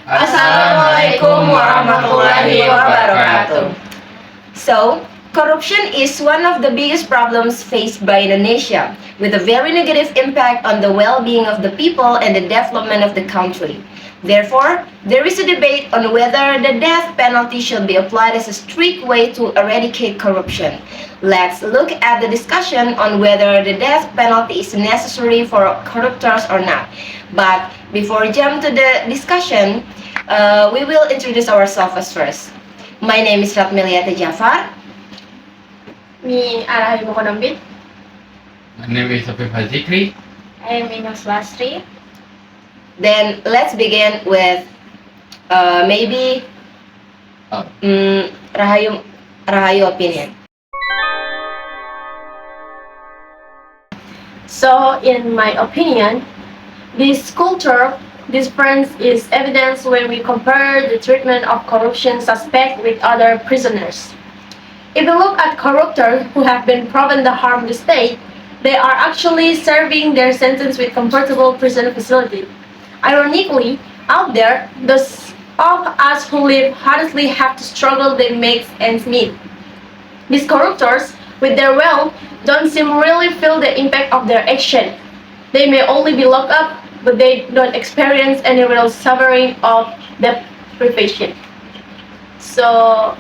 Assalamualaikum warahmatullahi wabarakatuh. So, corruption is one of the biggest problems faced by Indonesia, with a very negative impact on the well-being of the people and the development of the country. Therefore, there is a debate on whether the death penalty should be applied as a strict way to eradicate corruption. Let's look at the discussion on whether the death penalty is necessary for corruptors or not. But before we jump to the discussion, we will introduce ourselves first. My name is Ratmelia T. Djafar. Me, Rahayu Mokodompit. My name is Affif Azzikri. I am Imel Sulasri. Then let's begin with maybe Rahayu opinion. So, in my opinion, this culture difference is evident when we compare the treatment of corruption suspects with other prisoners. If we look at corruptors who have been proven to harm the state, they are actually serving their sentence with comfortable prison facility. Ironically, out there, those of us who live honestly have to struggle to make ends meet. These corruptors, with their wealth, don't seem really feel the impact of their action. They may only be locked up, but they don't experience any real suffering of deprivation. So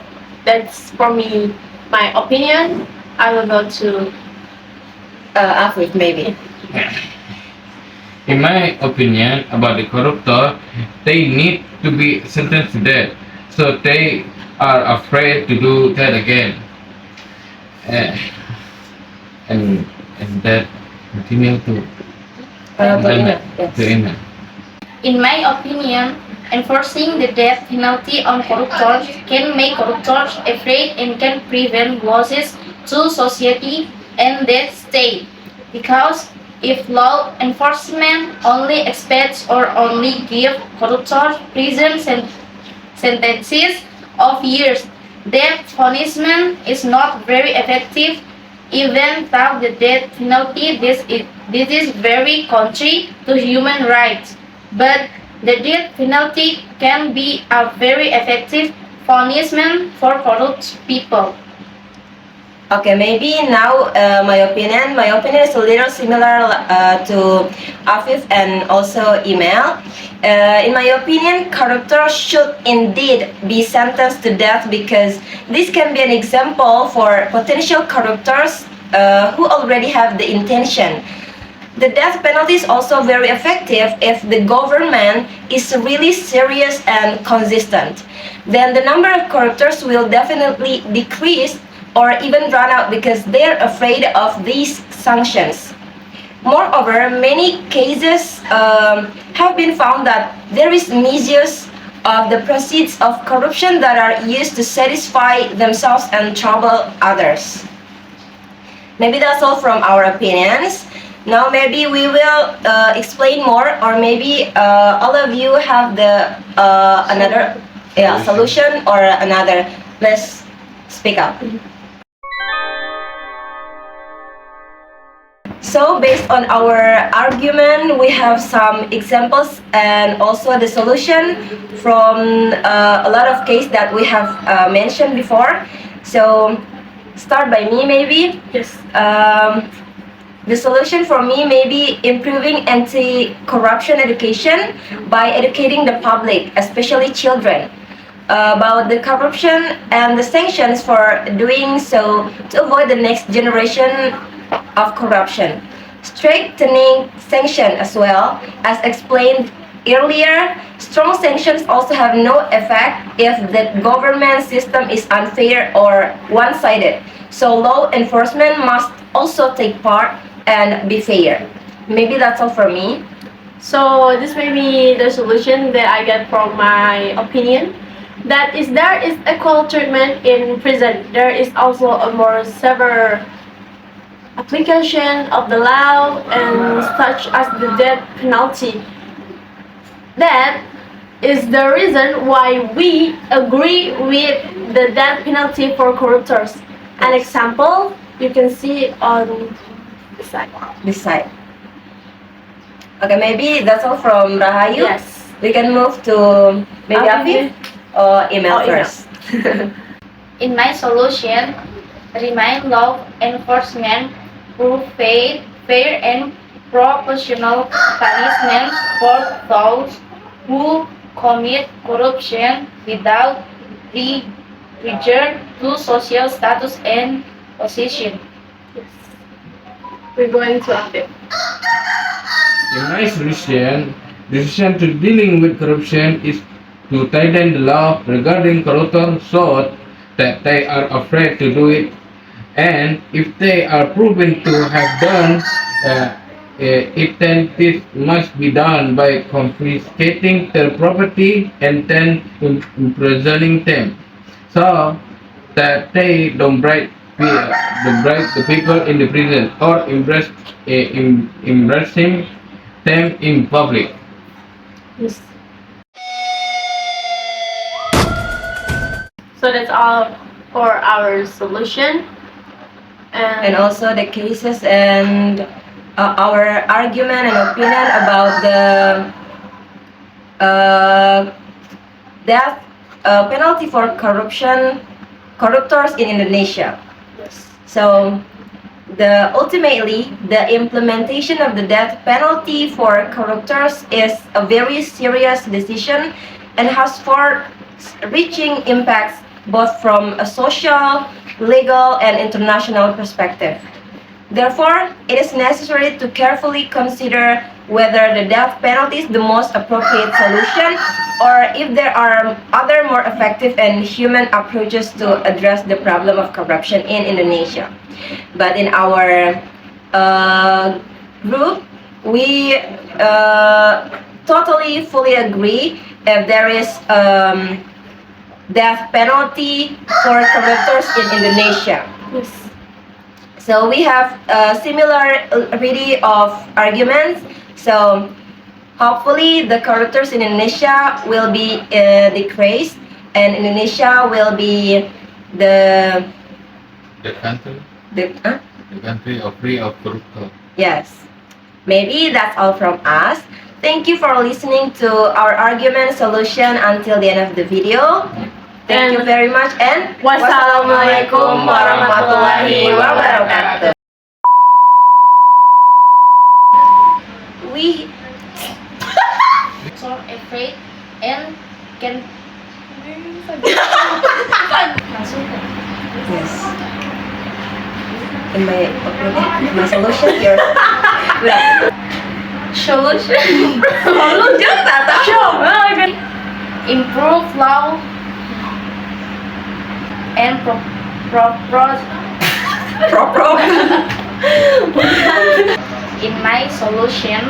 that's for me, my opinion. I will go to Affif maybe. In my opinion about the corruptor, they need to be sentenced to death, so they are afraid to do that again. And that continue to Imel. In my opinion, enforcing the death penalty on corruptors can make corruptors afraid and can prevent losses to society and the state. Because if law enforcement only expects or only give corruptors prison sentences of years, death punishment is not very effective. Even without the death penalty, this is very contrary to human rights. But the death penalty can be a very effective punishment for corrupt people. Okay, maybe now my opinion is a little similar to Affif and also Imel. In my opinion, corruptors should indeed be sentenced to death because this can be an example for potential corruptors who already have the intention. The death penalty is also very effective if the government is really serious and consistent. Then the number of corruptors will definitely decrease or even run out because they're afraid of these sanctions. Moreover, many cases have been found that there is misuse of the proceeds of corruption that are used to satisfy themselves and trouble others. Maybe that's all from our opinions. Now maybe we will explain more, or maybe all of you have the another solution or another. Let's speak up. So based on our argument, we have some examples and also the solution from a lot of cases that we have mentioned before. So start by me maybe. yes. The solution for me may be improving anti-corruption education by educating the public, especially children, about the corruption and the sanctions for doing so to avoid the next generation of corruption. Strengthening sanction as well, as explained earlier, strong sanctions also have no effect if the government system is unfair or one-sided. So law enforcement must also take part and be fair. Maybe that's all for me. So this may be the solution that I get from my opinion. That is, there is equal treatment in prison. There is also a more severe application of the law, and such as the death penalty. That is the reason why we agree with the death penalty for corruptors. An example you can see on the side. This side. Okay, maybe that's all from Rahayu. Yes. We can move to maybe Affif. Affif or Imel Or Imel. first. In my solution, remain law enforcement through fair and proportional punishment for those who commit corruption without regard to social status and position. We're going to Affif. In my solution, decision to dealing with corruption is to tighten the law regarding corruptors so that they are afraid to do it, and if they are proven to have done it, then this must be done by confiscating their property and then imprisoning them, so that they don't bribe the people in the prison or embarrassing them in public. Yes. So that's all for our solution. And also the cases and our argument and opinion about the death penalty for corruptors in Indonesia. Yes. So ultimately the implementation of the death penalty for corruptors is a very serious decision and has far-reaching impacts both from a social, legal, and international perspective. Therefore, it is necessary to carefully consider whether the death penalty is the most appropriate solution or if there are other more effective and human approaches to address the problem of corruption in Indonesia. But in our group, we totally fully agree if there is death penalty for corruptors in Indonesia. Yes. So we have a similar really of arguments. So hopefully the corruptors in Indonesia will be decreased and Indonesia will be the country of free of corruption. yes. Maybe that's all from us. Thank you for listening to our argument solution until the end of the video. Thank you very much and Wassalamualaikum warahmatullahi wabarakatuh. We So afraid and can yes. In my opinion, my solution here. Solution. Solution tak tahu. improve law and in my solution